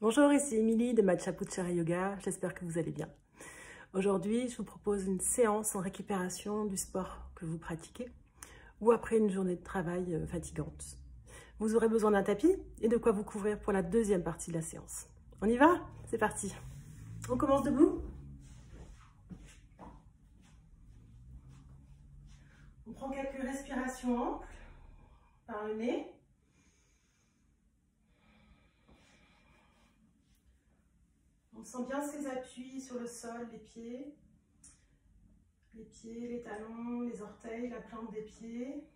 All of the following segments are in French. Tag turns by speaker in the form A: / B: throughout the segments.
A: Bonjour, ici Émilie de Matcha Puchara Yoga, j'espère que vous allez bien. Aujourd'hui, je vous propose une séance en récupération du sport que vous pratiquez ou après une journée de travail fatigante. Vous aurez besoin d'un tapis et de quoi vous couvrir pour la deuxième partie de la séance. On y va? C'est parti. On commence debout. On prend quelques respirations amples par le nez. On sent bien ses appuis sur le sol, les pieds, les talons, les orteils, la plante des pieds.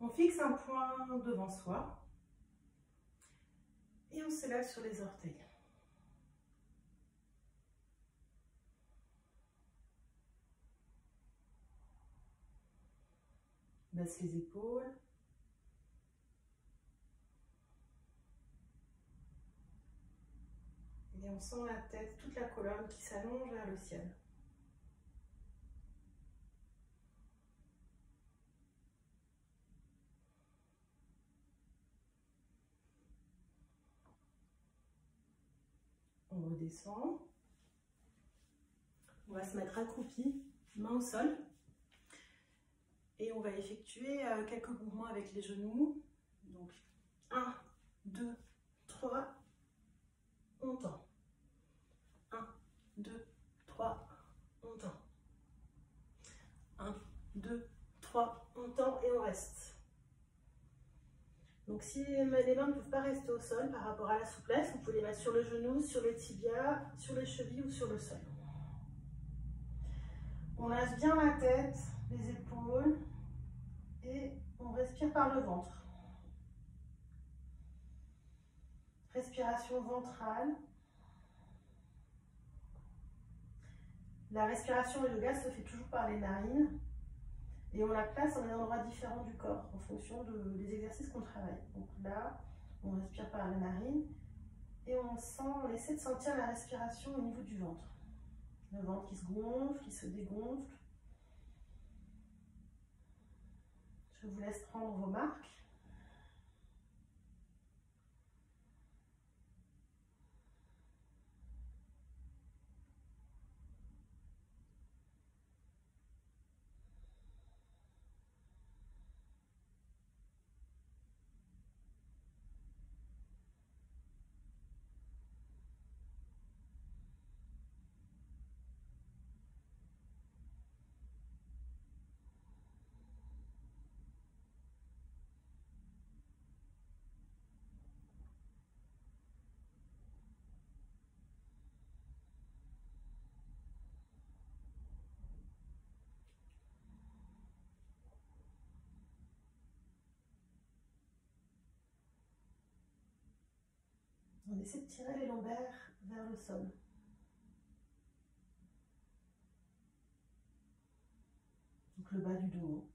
A: On fixe un point devant soi et on se lève sur les orteils. Baisse les épaules. Et on sent la tête, toute la colonne qui s'allonge vers le ciel. On redescend. On va se mettre accroupi, main au sol. Et on va effectuer quelques mouvements avec les genoux. Donc 1, 2, 3, on tend. 1, 2, 3, on tend. 1, 2, 3, on tend et on reste. Donc si les mains ne peuvent pas rester au sol par rapport à la souplesse, vous pouvez les mettre sur le genou, sur les tibias, sur les chevilles ou sur le sol. On lâche bien la tête, les épaules et on respire par le ventre. Respiration ventrale. La respiration au yoga se fait toujours par les narines et on la place dans des endroits différents du corps en fonction des exercices qu'on travaille. Donc là, on respire par la narine et on essaie de sentir la respiration au niveau du ventre. Le ventre qui se gonfle, qui se dégonfle. Je vous laisse prendre vos marques. On essaie de tirer les lombaires vers le sol. Donc le bas du dos.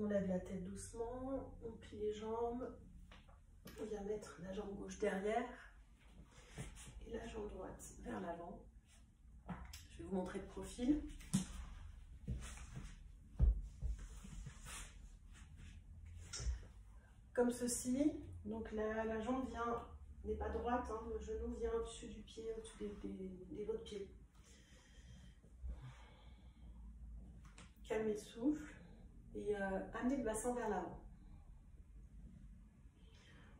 A: On lève la tête doucement, on plie les jambes, on vient mettre la jambe gauche derrière et la jambe droite vers l'avant. Je vais vous montrer de profil. Comme ceci, donc la jambe n'est pas droite, hein, le genou vient au-dessus du pied, au-dessus des autres pieds. Calmez le souffle. Et amener le bassin vers l'avant.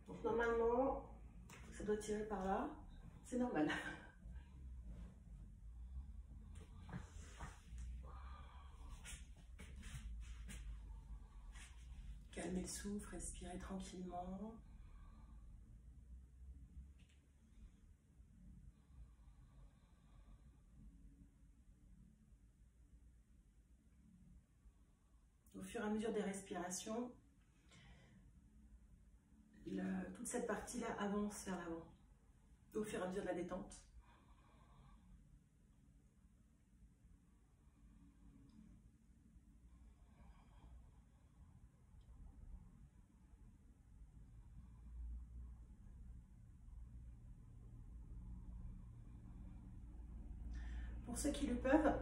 A: Donc normalement, ça doit tirer par là, c'est normal. Calmez le souffle, respirez tranquillement. Au fur et à mesure des respirations, toute cette partie-là avance vers l'avant, au fur et à mesure de la détente. Pour ceux qui le peuvent,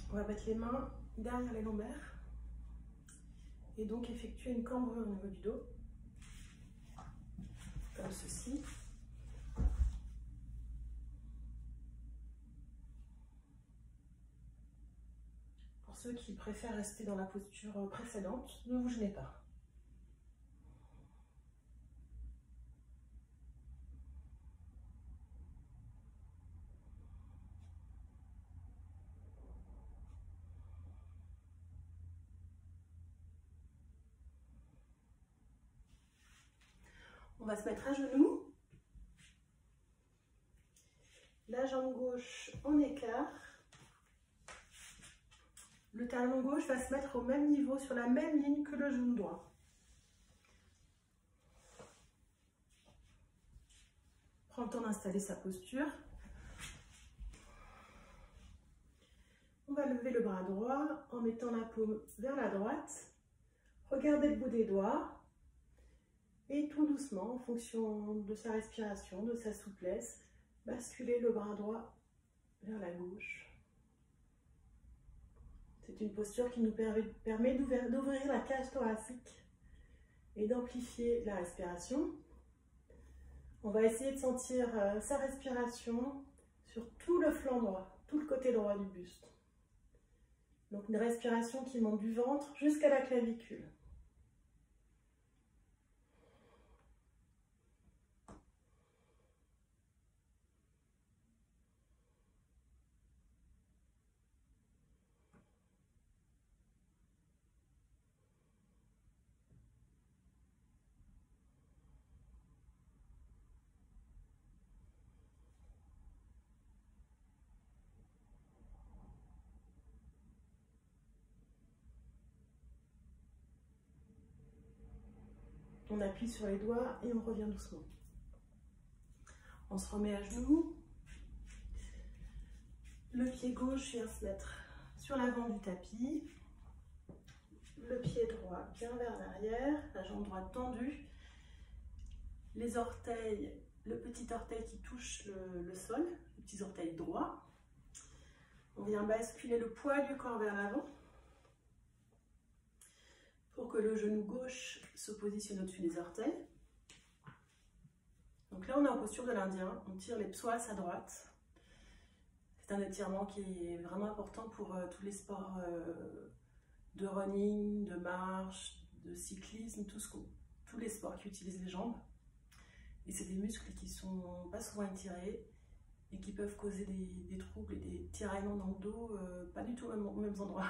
A: on va mettre les mains derrière les lombaires et donc effectuer une cambrure au niveau du dos, comme ceci. Pour ceux qui préfèrent rester dans la posture précédente, ne vous gênez pas. On va se mettre à genoux. La jambe gauche en écart. Le talon gauche va se mettre au même niveau, sur la même ligne que le genou droit. Prends le temps d'installer sa posture. On va lever le bras droit en mettant la paume vers la droite. Regardez le bout des doigts. Et tout doucement, en fonction de sa respiration, de sa souplesse, basculer le bras droit vers la gauche. C'est une posture qui nous permet d'ouvrir la cage thoracique et d'amplifier la respiration. On va essayer de sentir sa respiration sur tout le flanc droit, tout le côté droit du buste. Donc une respiration qui monte du ventre jusqu'à la clavicule. On appuie sur les doigts et on revient doucement. On se remet à genoux. Le pied gauche vient se mettre sur l'avant du tapis. Le pied droit bien vers l'arrière. La jambe droite tendue. Les orteils, le petit orteil qui touche le sol, les petits orteils droits. On vient basculer le poids du corps vers l'avant, pour que le genou gauche se positionne au-dessus des orteils. Donc là, on est en posture de l'Indien. On tire les psoas à droite. C'est un étirement qui est vraiment important pour tous les sports de running, de marche, de cyclisme, tous les sports qui utilisent les jambes. Et c'est des muscles qui ne sont pas souvent étirés et qui peuvent causer des troubles et des tiraillements dans le dos, pas du tout aux mêmes endroits.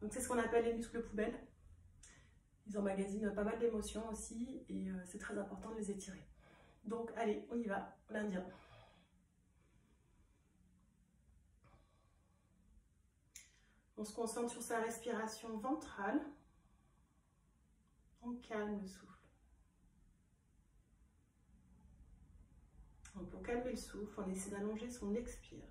A: Donc c'est ce qu'on appelle les muscles poubelles. Ils emmagasinent pas mal d'émotions aussi et c'est très important de les étirer. Donc allez, on y va, l'Indien. On se concentre sur sa respiration ventrale. On calme le souffle. Donc pour calmer le souffle, on essaie d'allonger son expire.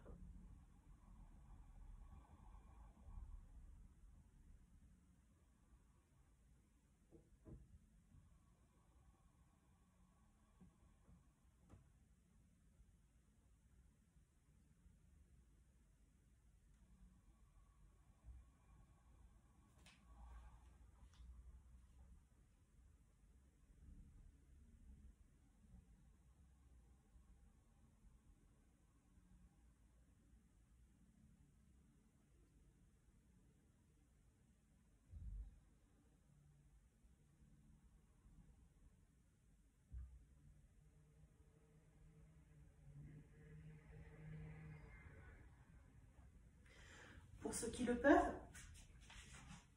A: Pour ceux qui le peuvent,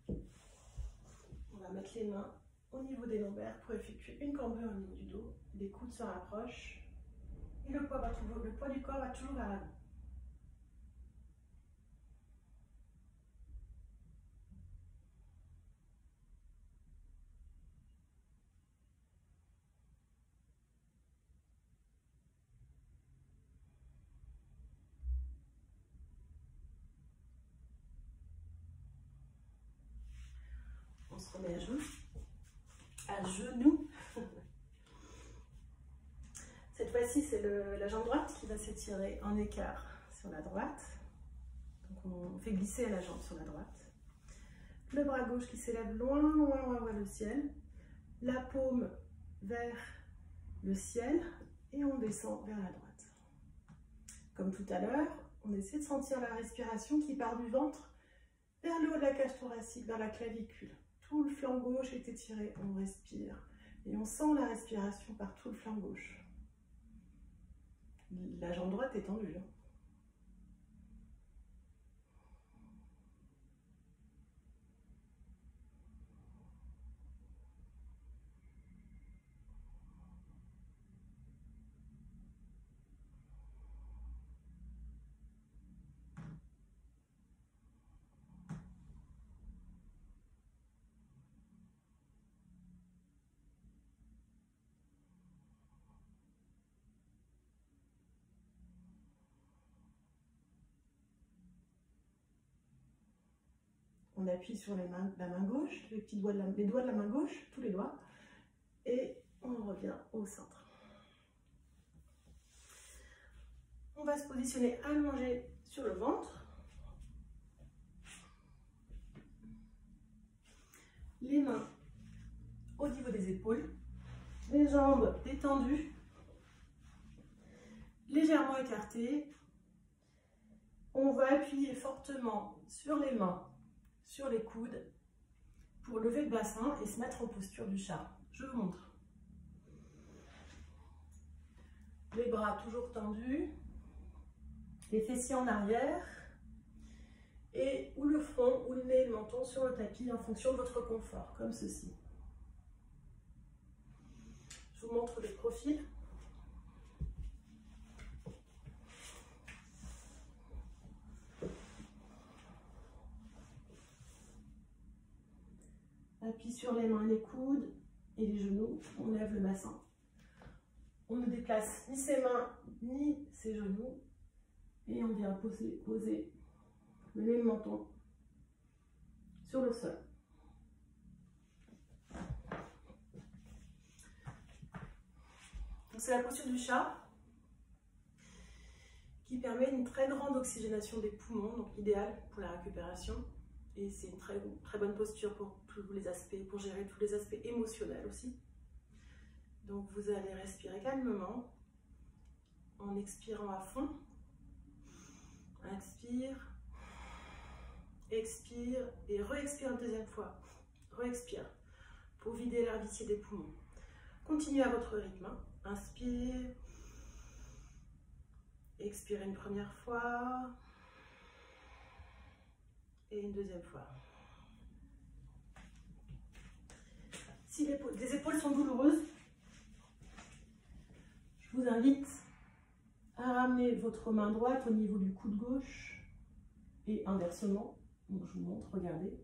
A: on va mettre les mains au niveau des lombaires pour effectuer une cambrure au niveau du dos. Les coudes se rapprochent et le poids du corps va toujours vers l'avant. On se remet à genoux. Cette fois-ci, c'est la jambe droite qui va s'étirer en écart sur la droite. Donc on fait glisser la jambe sur la droite. Le bras gauche qui s'élève loin, loin, loin vers le ciel. La paume vers le ciel et on descend vers la droite. Comme tout à l'heure, on essaie de sentir la respiration qui part du ventre vers le haut de la cage thoracique, vers la clavicule. Tout le flanc gauche est étiré, on respire. Et on sent la respiration par tout le flanc gauche. La jambe droite est tendue. On appuie sur la main gauche, les doigts de la main gauche, tous les doigts, et on revient au centre. On va se positionner allongé sur le ventre. Les mains au niveau des épaules, les jambes détendues, légèrement écartées. On va appuyer fortement sur les mains, sur les coudes, pour lever le bassin et se mettre en posture du chat. Je vous montre. Les bras toujours tendus, les fessiers en arrière, et ou le front, ou le nez et le menton sur le tapis en fonction de votre confort, comme ceci. Je vous montre le profil. Appui sur les mains, les coudes et les genoux, on lève le bassin. On ne déplace ni ses mains ni ses genoux et on vient poser le nez et le menton sur le sol. C'est la posture du chat qui permet une très grande oxygénation des poumons, donc idéal pour la récupération. Et c'est une très bonne posture pour tous les aspects, pour gérer tous les aspects émotionnels aussi. Donc vous allez respirer calmement en expirant à fond. Inspire, expire et re-expire une deuxième fois. Re-expire pour vider l'air vicié des poumons. Continuez à votre rythme. Inspire, expire une première fois et une deuxième fois. Si les épaules sont douloureuses, je vous invite à ramener votre main droite au niveau du coude gauche et inversement. Donc je vous montre, regardez.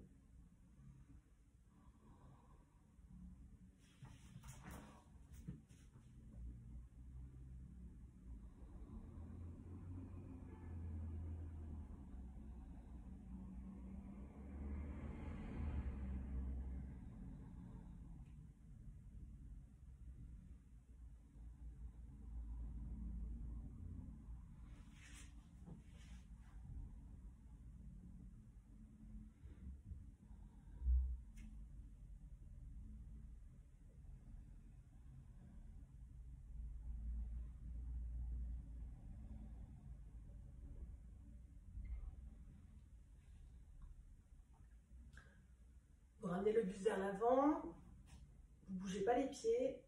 A: Vous ramenez le buste vers l'avant, vous ne bougez pas les pieds,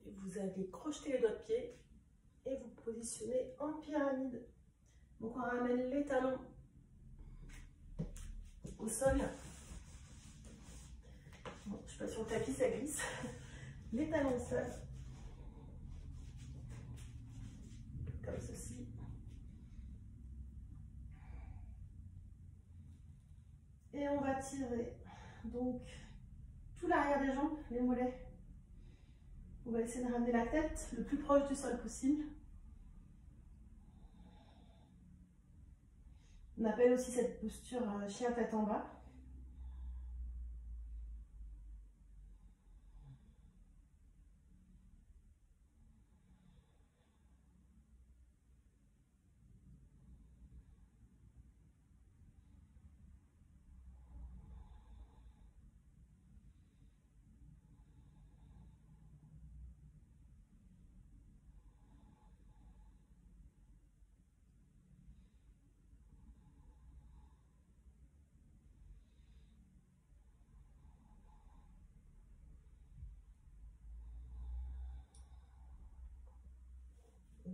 A: et vous allez crocheter les doigts de pied et vous positionnez en pyramide. Donc on ramène les talons au sol. Bon, je ne suis pas sur le tapis, ça glisse. Les talons au sol, comme ceci. Et on va tirer donc tout l'arrière des jambes, les mollets. On va essayer de ramener la tête le plus proche du sol possible. On appelle aussi cette posture chien tête en bas.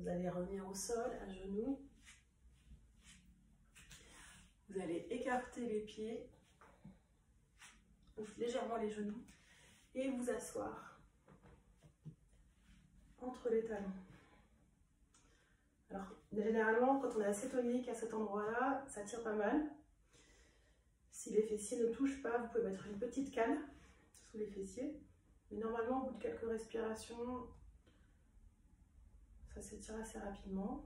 A: Vous allez revenir au sol, à genoux. Vous allez écarter les pieds, légèrement les genoux, et vous asseoir entre les talons. Alors, généralement, quand on est assez tonique à cet endroit-là, ça tire pas mal. Si les fessiers ne touchent pas, vous pouvez mettre une petite canne sous les fessiers. Mais normalement, au bout de quelques respirations, ça s'étire assez rapidement.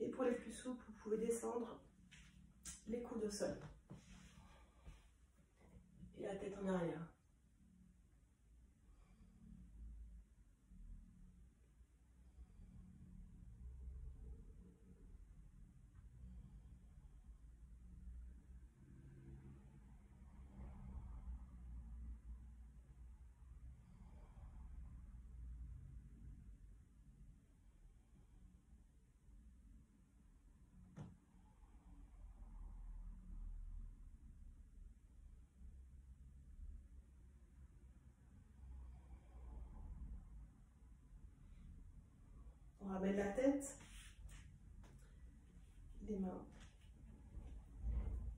A: Et pour les plus souples, vous pouvez descendre les coudes au sol. Et la tête en arrière. On ramène la tête, les mains,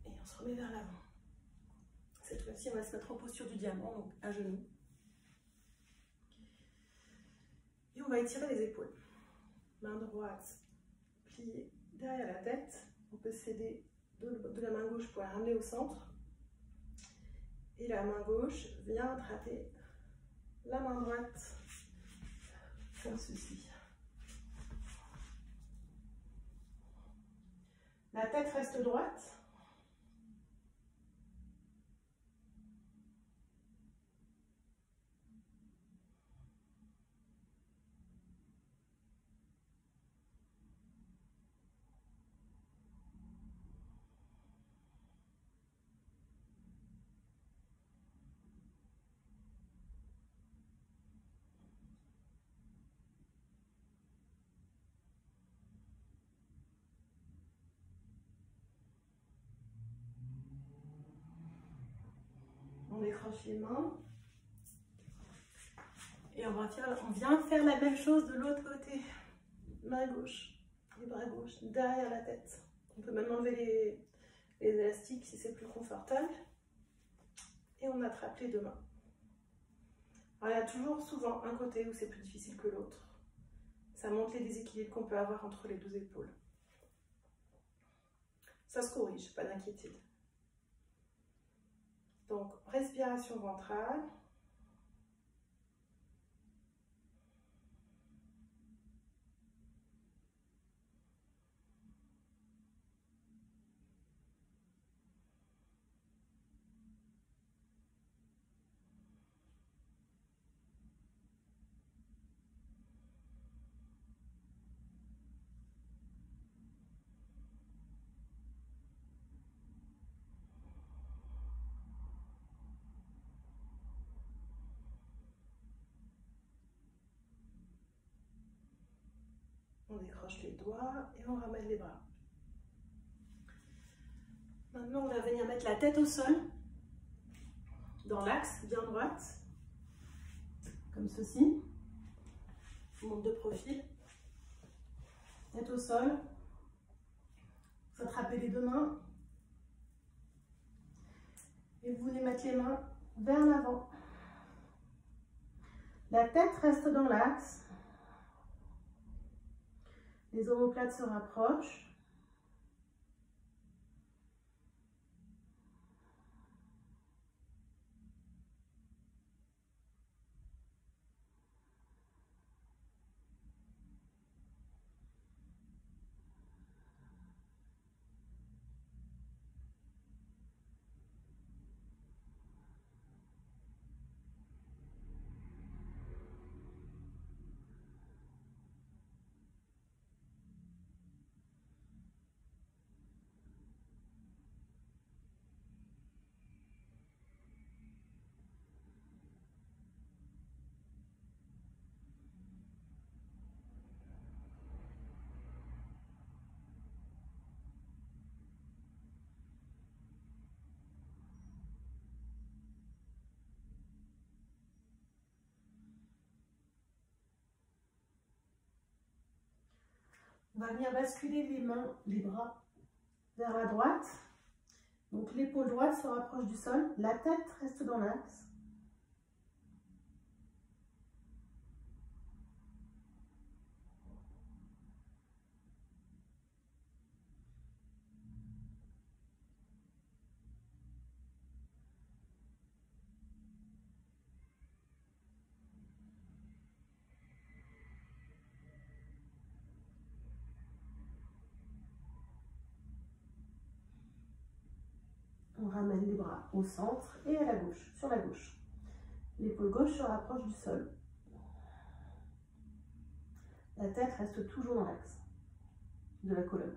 A: et on se remet vers l'avant. Cette fois-ci, on va se mettre en posture du diamant, donc à genoux. Et on va étirer les épaules. Main droite pliée derrière la tête. On peut s'aider de la main gauche pour la ramener au centre. Et la main gauche vient attraper la main droite, comme ceci. La tête reste droite. On décroche les mains. Et on vient faire la même chose de l'autre côté. Main gauche, les bras gauche, derrière la tête. On peut même enlever les élastiques si c'est plus confortable. Et on attrape les deux mains. Alors, il y a toujours souvent un côté où c'est plus difficile que l'autre. Ça montre les déséquilibres qu'on peut avoir entre les deux épaules. Ça se corrige, pas d'inquiétude. Donc, respiration ventrale. On décroche les doigts et on ramène les bras. Maintenant, on va venir mettre la tête au sol, dans l'axe, bien droite, comme ceci. Je vous montre de profil. Tête au sol. Vous attrapez les deux mains. Et vous venez mettre les mains vers l'avant. La tête reste dans l'axe. Les omoplates se rapprochent. On va venir basculer les mains, les bras vers la droite. Donc l'épaule droite se rapproche du sol, la tête reste dans l'axe. On ramène les bras au centre et à la gauche, sur la gauche. L'épaule gauche se rapproche du sol. La tête reste toujours dans l'axe de la colonne.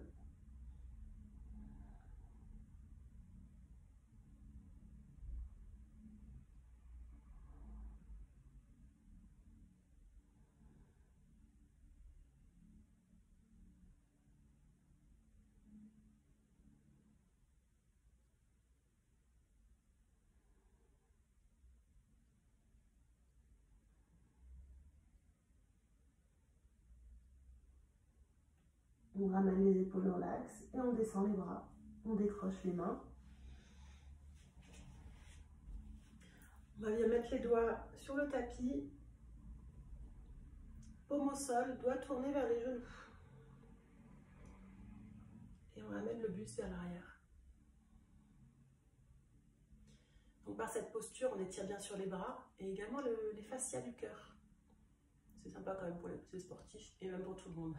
A: On ramène les épaules dans l'axe et on descend les bras. On décroche les mains. On va bien mettre les doigts sur le tapis. Paume au sol, doigts tournés vers les genoux. Et on ramène le buste vers l'arrière. Donc par cette posture, on étire bien sûr les bras et également les fascias du cœur. C'est sympa quand même pour les sportifs et même pour tout le monde.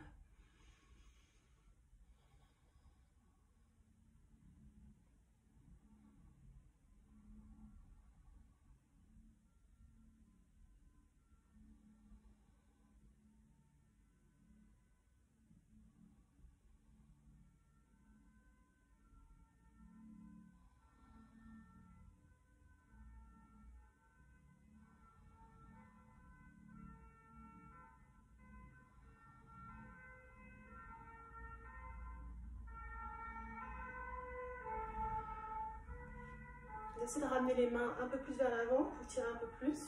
A: Essayez de ramener les mains un peu plus vers l'avant pour tirer un peu plus.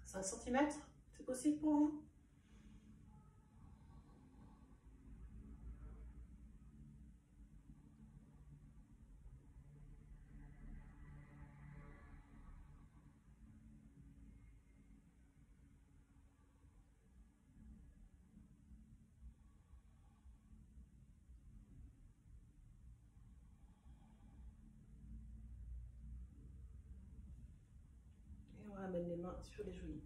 A: 5 cm, c'est possible pour vous? Ramène les mains sur les genoux.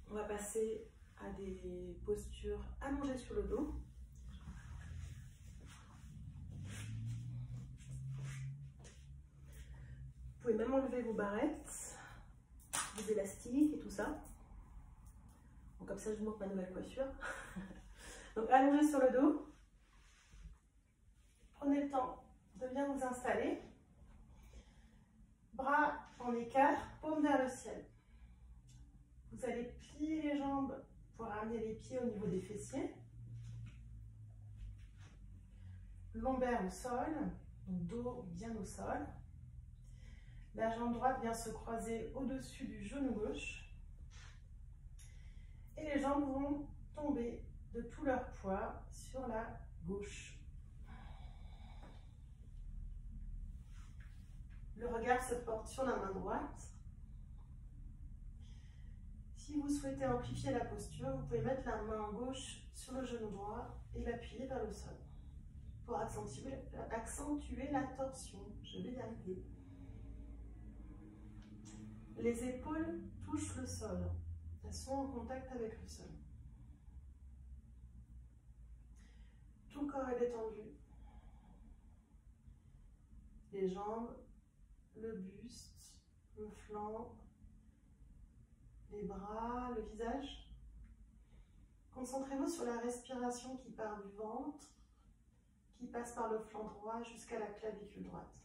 A: On va passer à des postures allongées sur le dos. Vous pouvez même enlever vos barrettes, vos élastiques et tout ça. Donc comme ça, je vous montre ma nouvelle coiffure. Donc allongé sur le dos. Prenez le temps de bien vous installer. Bras en écart, paume vers le ciel. Vous allez plier les jambes pour ramener les pieds au niveau des fessiers. Lombaire au sol, donc dos bien au sol. La jambe droite vient se croiser au-dessus du genou gauche. Et les jambes vont tomber de tout leur poids sur la gauche. Le regard se porte sur la main droite. Si vous souhaitez amplifier la posture, vous pouvez mettre la main gauche sur le genou droit et l'appuyer vers le sol pour accentuer la torsion. Je vais y arriver. Les épaules touchent le sol. Elles sont en contact avec le sol. Tout le corps est détendu. Les jambes, le buste, le flanc, les bras, le visage. Concentrez-vous sur la respiration qui part du ventre, qui passe par le flanc droit jusqu'à la clavicule droite.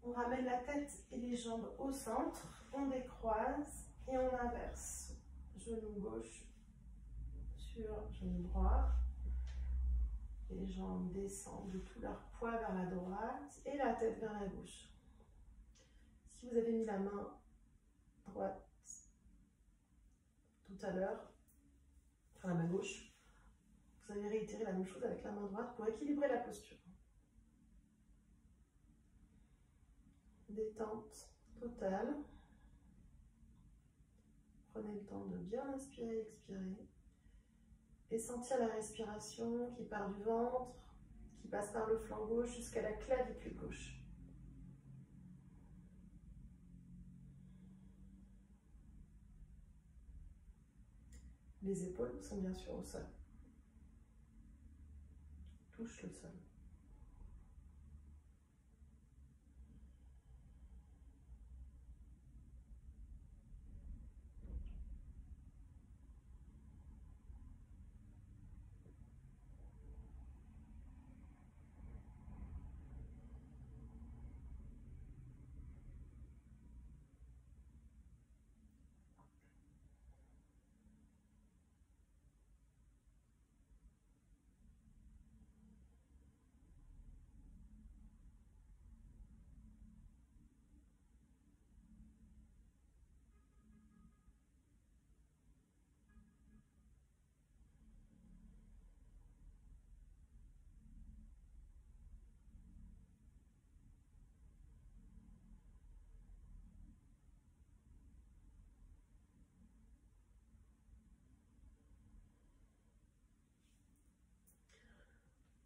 A: On ramène la tête et les jambes au centre, on décroise et on inverse. Genou gauche sur genou droit. Et les jambes descendent de tout leur poids vers la droite et la tête vers la gauche. Si vous avez mis la main droite tout à l'heure, enfin la main gauche, vous allez réitérer la même chose avec la main droite pour équilibrer la posture. Détente totale. Prenez le temps de bien inspirer et expirer. Et sentir la respiration qui part du ventre, qui passe par le flanc gauche jusqu'à la clavicule gauche. Les épaules sont bien sûr au sol. Touche le sol.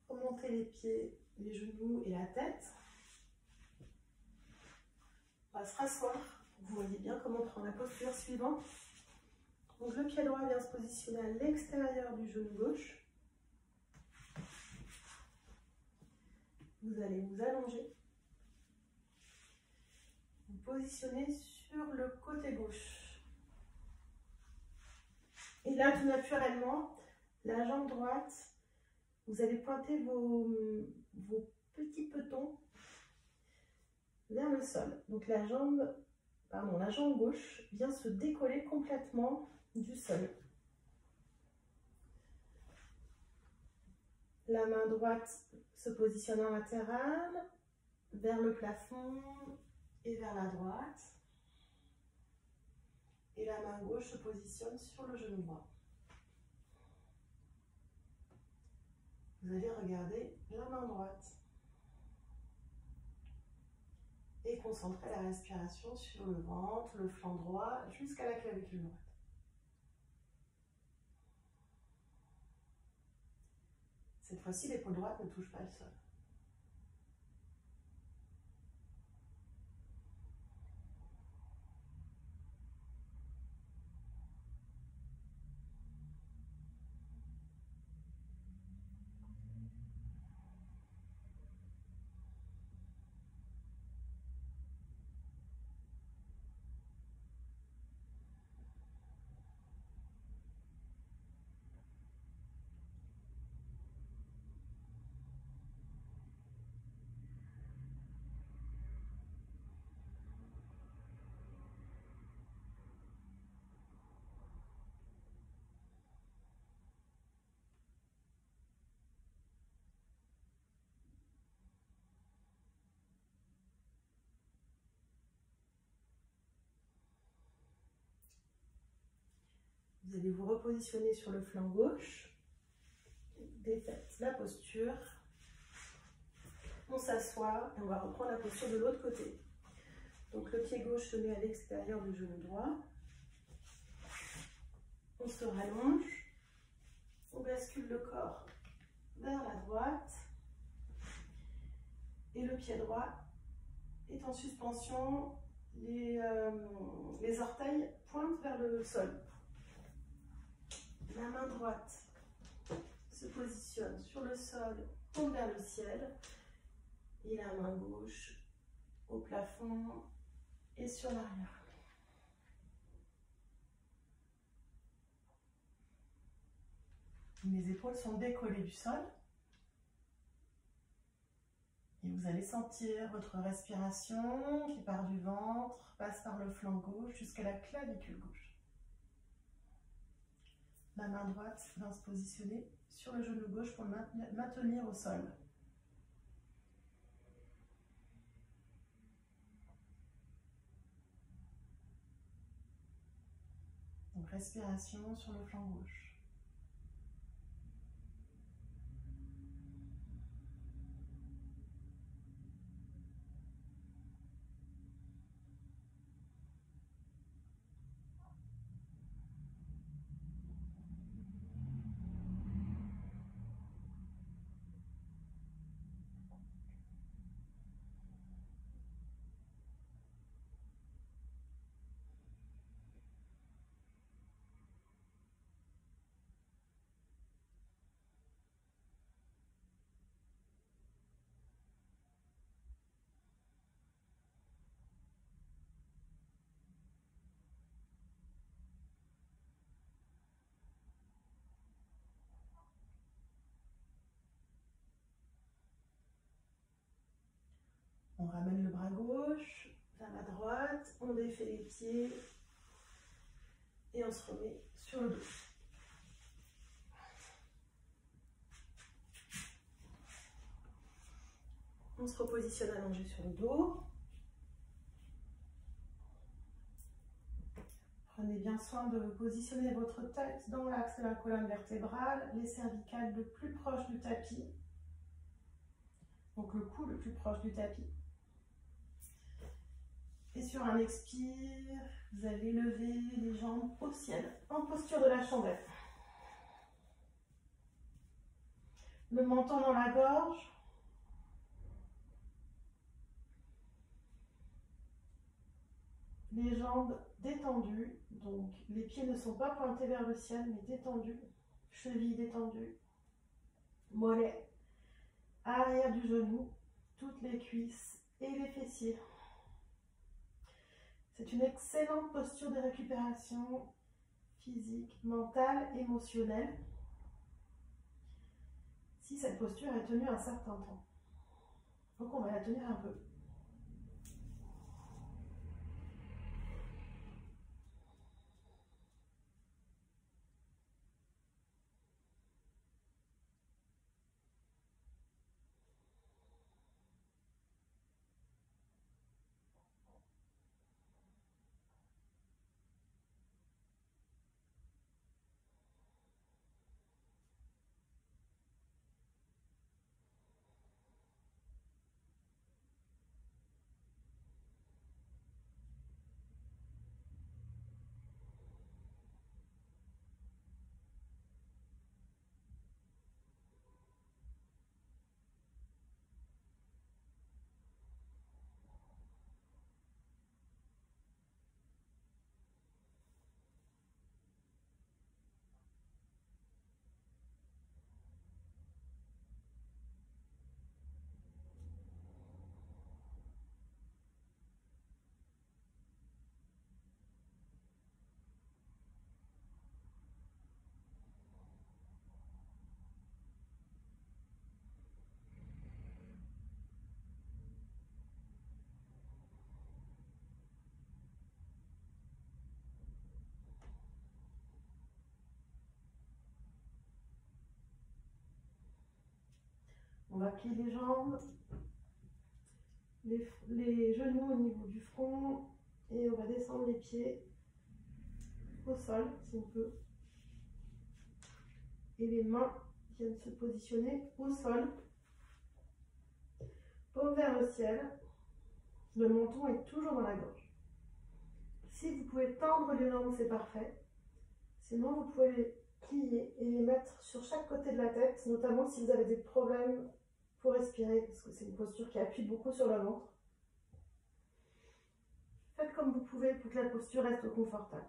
A: Remontez les pieds, les genoux et la tête. On va se rasseoir. Vous voyez bien comment prendre la posture suivante. Donc le pied droit vient se positionner à l'extérieur du genou gauche. Vous allez vous allonger. Vous positionnez sur le côté gauche. Et là, tout naturellement, la jambe droite, vous allez pointer vos petits petons vers le sol. Donc la jambe gauche vient se décoller complètement du sol. La main droite se positionne en latéral, vers le plafond et vers la droite. Et la main gauche se positionne sur le genou droit. Vous allez regarder la main droite. Et concentrer la respiration sur le ventre, le flanc droit, jusqu'à la clavicule droite. Cette fois-ci, l'épaule droite ne touche pas le sol. Vous allez vous repositionner sur le flanc gauche. Défaites la posture. On s'assoit et on va reprendre la posture de l'autre côté. Donc le pied gauche se met à l'extérieur du genou droit. On se rallonge. On bascule le corps vers la droite. Et le pied droit est en suspension. Les orteils pointent vers le sol. La main droite se positionne sur le sol, tombe vers le ciel. Et la main gauche au plafond et sur l'arrière. Mes épaules sont décollées du sol. Et vous allez sentir votre respiration qui part du ventre, passe par le flanc gauche jusqu'à la clavicule gauche. La main droite vient se positionner sur le genou gauche pour le maintenir au sol. Donc respiration sur le flanc gauche. On ramène le bras gauche vers la droite, on défait les pieds et on se remet sur le dos. On se repositionne allongé sur le dos. Prenez bien soin de positionner votre tête dans l'axe de la colonne vertébrale, les cervicales le plus proche du tapis, donc le cou le plus proche du tapis. Et sur un expire, vous allez lever les jambes au ciel, en posture de la chandelle. Le menton dans la gorge. Les jambes détendues, donc les pieds ne sont pas pointés vers le ciel, mais détendus. Chevilles détendues. Mollets, arrière du genou, toutes les cuisses et les fessiers. C'est une excellente posture de récupération physique, mentale, émotionnelle, si cette posture est tenue un certain temps. Donc on va la tenir un peu. On va plier les jambes, les genoux au niveau du front et on va descendre les pieds au sol si on peut. Et les mains viennent se positionner au sol, paume vers le ciel. Le menton est toujours dans la gorge. Si vous pouvez tendre les jambes, c'est parfait. Sinon, vous pouvez les plier et les mettre sur chaque côté de la tête, notamment si vous avez des problèmes pour respirer, parce que c'est une posture qui appuie beaucoup sur le ventre. Faites comme vous pouvez pour que la posture reste confortable.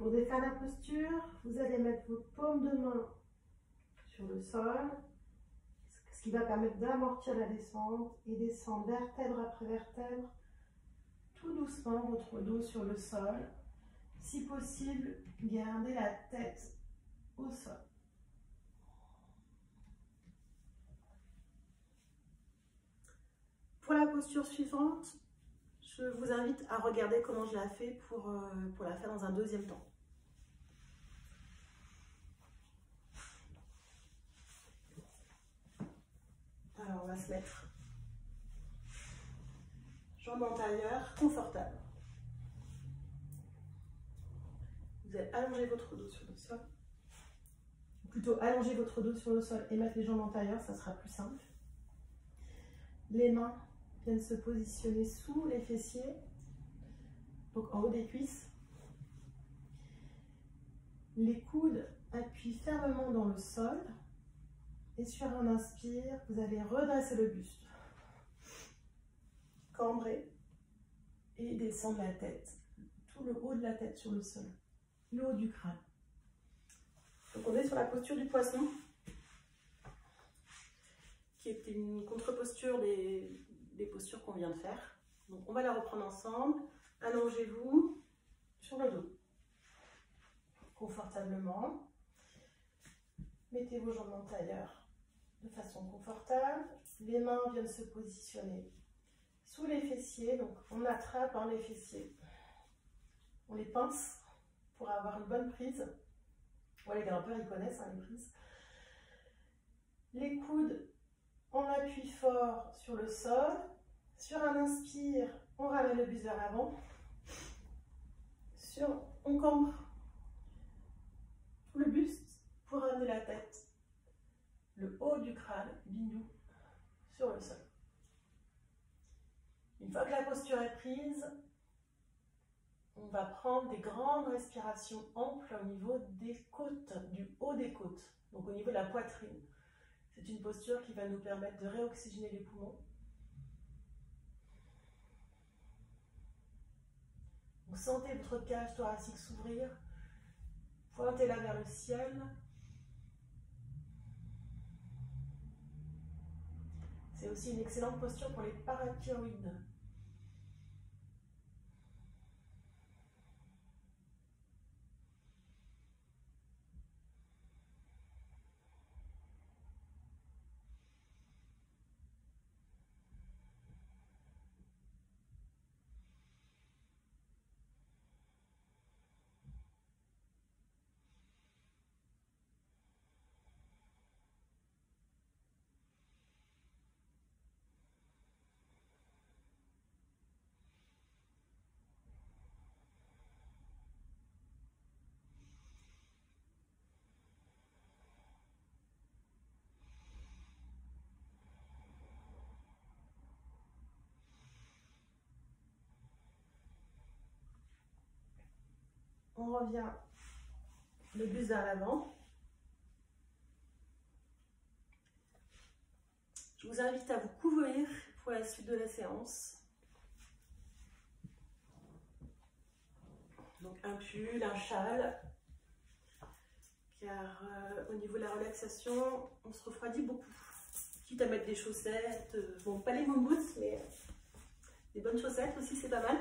A: Pour défaire la posture, vous allez mettre votre paume de main sur le sol, ce qui va permettre d'amortir la descente et descendre vertèbre après vertèbre, tout doucement votre dos sur le sol. Si possible, gardez la tête au sol. Pour la posture suivante, je vous invite à regarder comment je la fais pour la faire dans un deuxième temps. Alors on va se mettre jambes en tailleur, confortable. Vous allez allonger votre dos sur le sol. Ou plutôt allonger votre dos sur le sol et mettre les jambes en tailleur, ça sera plus simple. Les mains viennent se positionner sous les fessiers, donc en haut des cuisses. Les coudes appuient fermement dans le sol. Et sur un inspire, vous allez redresser le buste. Cambrer et descendre la tête. Tout le haut de la tête sur le sol. Le haut du crâne. Donc on est sur la posture du poisson, qui est une contre-posture des postures qu'on vient de faire. Donc on va la reprendre ensemble. Allongez-vous sur le dos. Confortablement. Mettez vos jambes en tailleur de façon confortable. Les mains viennent se positionner sous les fessiers. Donc on attrape les fessiers. On les pince pour avoir une bonne prise. Ouais, les grimpeurs, ils connaissent les prises. Les coudes, on appuie fort sur le sol. Sur un inspire, on ramène le buste vers l'avant. On cambre tout le buste pour ramener la tête, le haut du crâne, bignou, sur le sol. Une fois que la posture est prise, on va prendre des grandes respirations amples au niveau des côtes, du haut des côtes, donc au niveau de la poitrine. C'est une posture qui va nous permettre de réoxygéner les poumons. Donc sentez votre cage thoracique s'ouvrir, pointez-la vers le ciel. C'est aussi une excellente posture pour les parathyroïdes. On revient le buste vers l'avant. Je vous invite à vous couvrir pour la suite de la séance. Donc un pull, un châle, car au niveau de la relaxation, on se refroidit beaucoup. Quitte à mettre des chaussettes, bon pas les moon boots, mais des bonnes chaussettes aussi, c'est pas mal.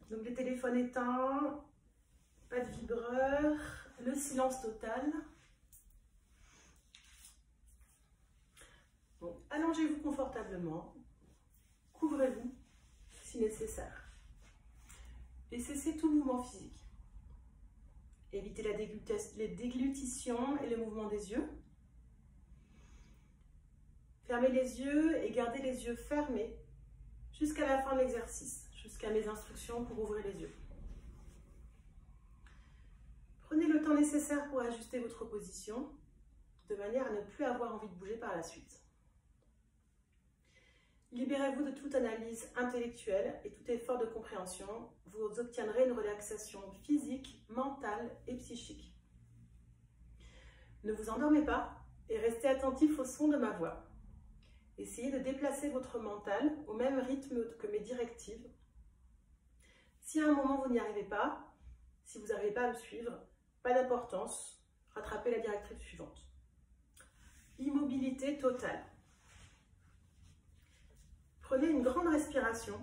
A: Donc les téléphones éteints, pas de vibreur, le silence total. Donc allongez-vous confortablement, couvrez-vous si nécessaire. Et cessez tout mouvement physique. Évitez les déglutitions et le mouvement des yeux. Fermez les yeux et gardez les yeux fermés jusqu'à la fin de l'exercice, jusqu'à mes instructions pour ouvrir les yeux. Prenez le temps nécessaire pour ajuster votre position, de manière à ne plus avoir envie de bouger par la suite. Libérez-vous de toute analyse intellectuelle et tout effort de compréhension. Vous obtiendrez une relaxation physique, mentale et psychique. Ne vous endormez pas et restez attentif au son de ma voix. Essayez de déplacer votre mental au même rythme que mes directives. Si à un moment vous n'y arrivez pas, si vous n'arrivez pas à me suivre, pas d'importance, rattrapez la directive suivante. Immobilité totale. Prenez une grande respiration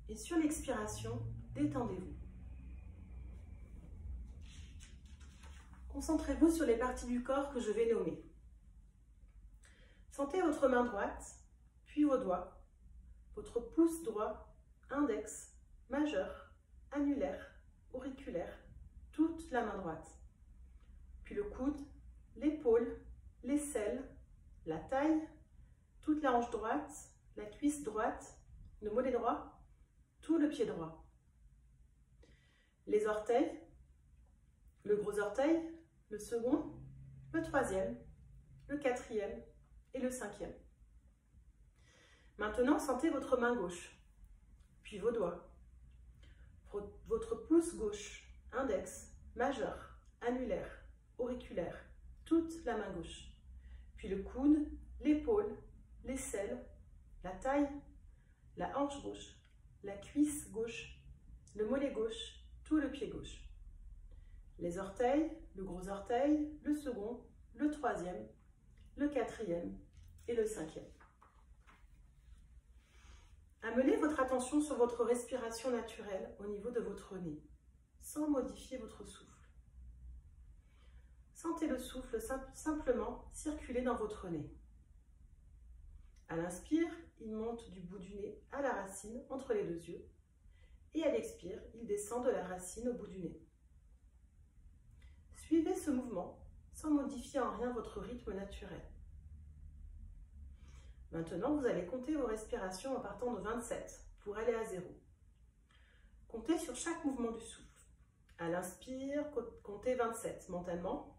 A: et sur l'expiration, détendez-vous. Concentrez-vous sur les parties du corps que je vais nommer. Sentez votre main droite, puis vos doigts, votre pouce droit, index, majeur, annulaire, auriculaire, toute la main droite. Puis le coude, l'épaule, l'aisselle, la taille, toute la hanche droite, la cuisse droite, le mollet droit, tout le pied droit. Les orteils, le gros orteil, le second, le troisième, le quatrième et le cinquième. Maintenant, sentez votre main gauche, puis vos doigts, votre pouce gauche, index, majeur, annulaire, auriculaire, toute la main gauche, puis le coude, l'épaule, l'aisselle, la taille, la hanche gauche, la cuisse gauche, le mollet gauche, tout le pied gauche. Les orteils, le gros orteil, le second, le troisième, le quatrième et le cinquième. Amenez votre attention sur votre respiration naturelle au niveau de votre nez, sans modifier votre souffle. Sentez le souffle simplement circuler dans votre nez. À l'inspire, il monte du bout du nez à la racine entre les deux yeux et à l'expire, il descend de la racine au bout du nez. Suivez ce mouvement sans modifier en rien votre rythme naturel. Maintenant, vous allez compter vos respirations en partant de 27 pour aller à 0. Comptez sur chaque mouvement du souffle. À l'inspire, comptez 27 mentalement.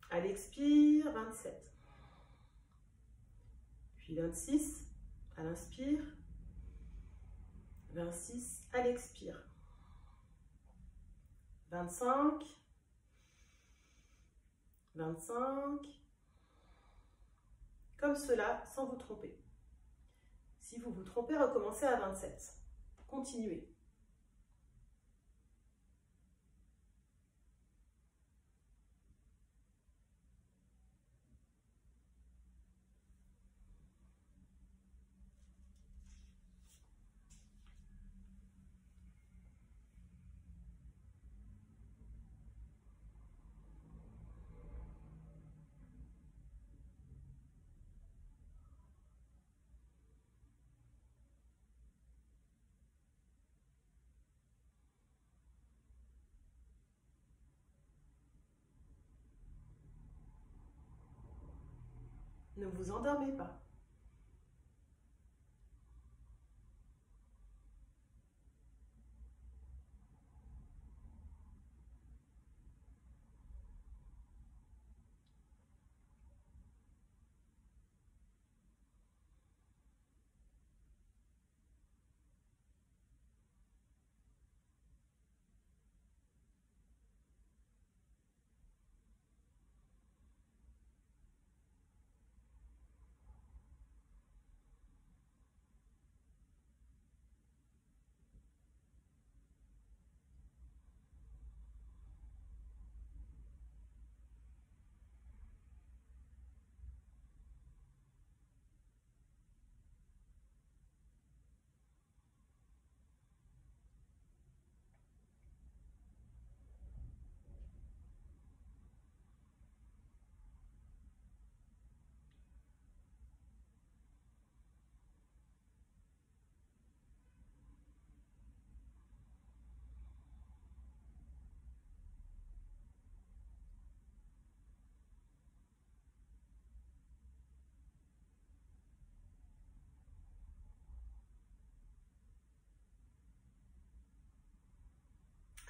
A: À l'expire, 27. Puis 26 à l'inspire. 26 à l'expire. 25. 25. Comme cela, sans vous tromper. Si vous vous trompez, recommencez à 27. Continuez. Ne vous endormez pas.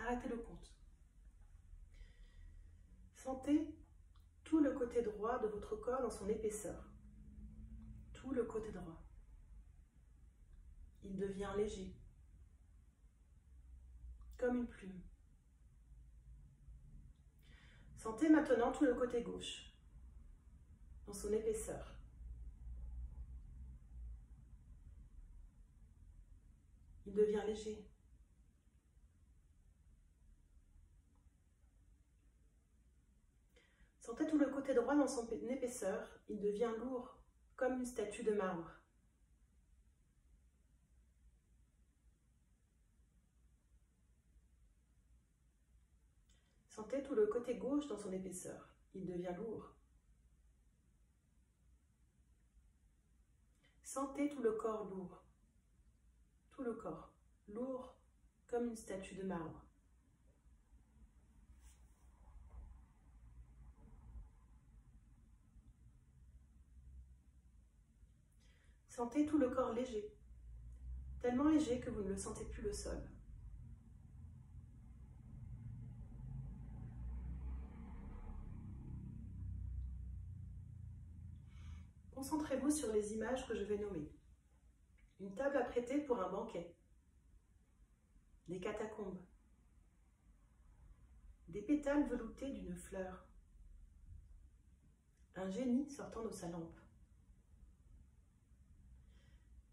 A: Arrêtez le compte. Sentez tout le côté droit de votre corps dans son épaisseur. tout le côté droit. Il devient léger, comme une plume. Sentez maintenant tout le côté gauche, dans son épaisseur. Il devient léger. Sentez tout le côté droit dans son épaisseur. Il devient lourd, comme une statue de marbre. Sentez tout le côté gauche dans son épaisseur. Il devient lourd. Sentez tout le corps lourd. Tout le corps, lourd comme une statue de marbre. Sentez tout le corps léger, tellement léger que vous ne le sentez plus le sol. Concentrez-vous sur les images que je vais nommer. Une table apprêtée pour un banquet. Des catacombes. Des pétales veloutés d'une fleur. Un génie sortant de sa lampe.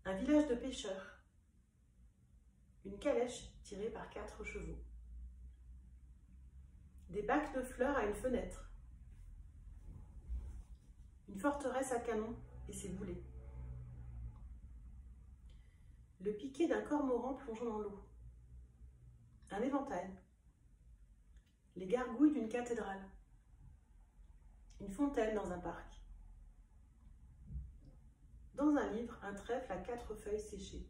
A: Un village de pêcheurs. Une calèche tirée par 4 chevaux. Des bacs de fleurs à une fenêtre. Une forteresse à canon et ses boulets. Le piquet d'un cormoran plongeant dans l'eau. Un éventail. Les gargouilles d'une cathédrale. Une fontaine dans un parc. Dans un livre, un trèfle à 4 feuilles séchées.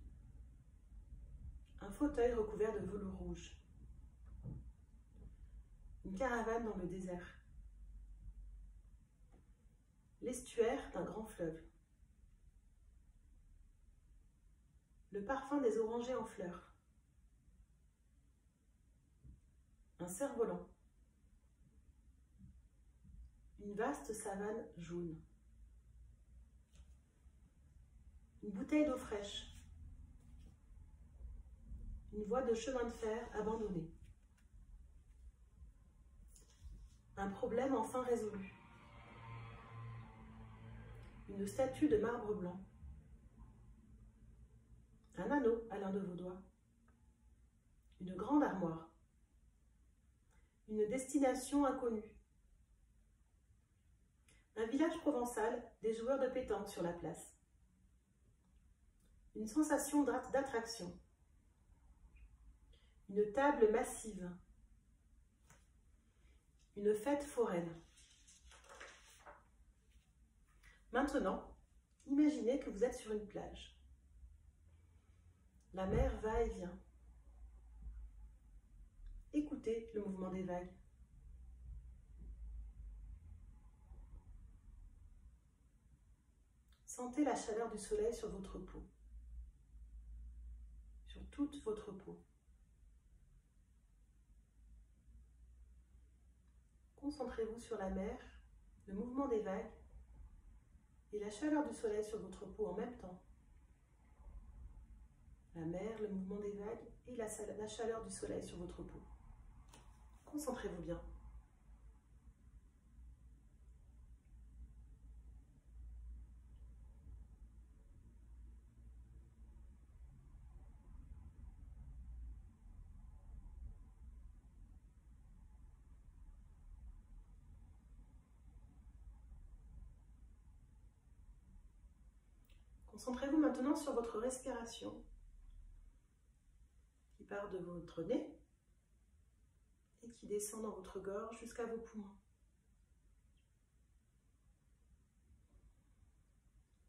A: Un fauteuil recouvert de velours rouge. Une caravane dans le désert. L'estuaire d'un grand fleuve. Le parfum des orangers en fleurs. Un cerf-volant. Une vaste savane jaune. Une bouteille d'eau fraîche. Une voie de chemin de fer abandonnée. Un problème enfin résolu. Une statue de marbre blanc. Un anneau à l'un de vos doigts. Une grande armoire. Une destination inconnue. Un village provençal, des joueurs de pétanque sur la place. Une sensation d'attraction. Une table massive. Une fête foraine. Maintenant, imaginez que vous êtes sur une plage. La mer va et vient. Écoutez le mouvement des vagues. Sentez la chaleur du soleil sur votre peau, sur toute votre peau. Concentrez-vous sur la mer, le mouvement des vagues et la chaleur du soleil sur votre peau en même temps. La mer, le mouvement des vagues et la chaleur du soleil sur votre peau. Concentrez-vous bien. Concentrez-vous maintenant sur votre respiration qui part de votre nez et qui descend dans votre gorge jusqu'à vos poumons.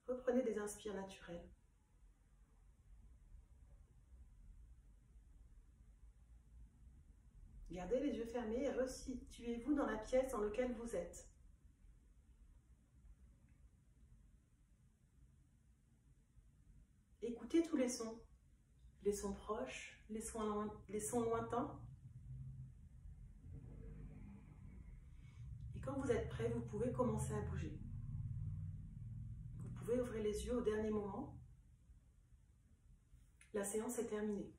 A: Reprenez des inspires naturels. Gardez les yeux fermés et resituez-vous dans la pièce dans laquelle vous êtes. Écoutez tous les sons proches, les sons lointains. Et quand vous êtes prêt, vous pouvez commencer à bouger. Vous pouvez ouvrir les yeux au dernier moment. La séance est terminée.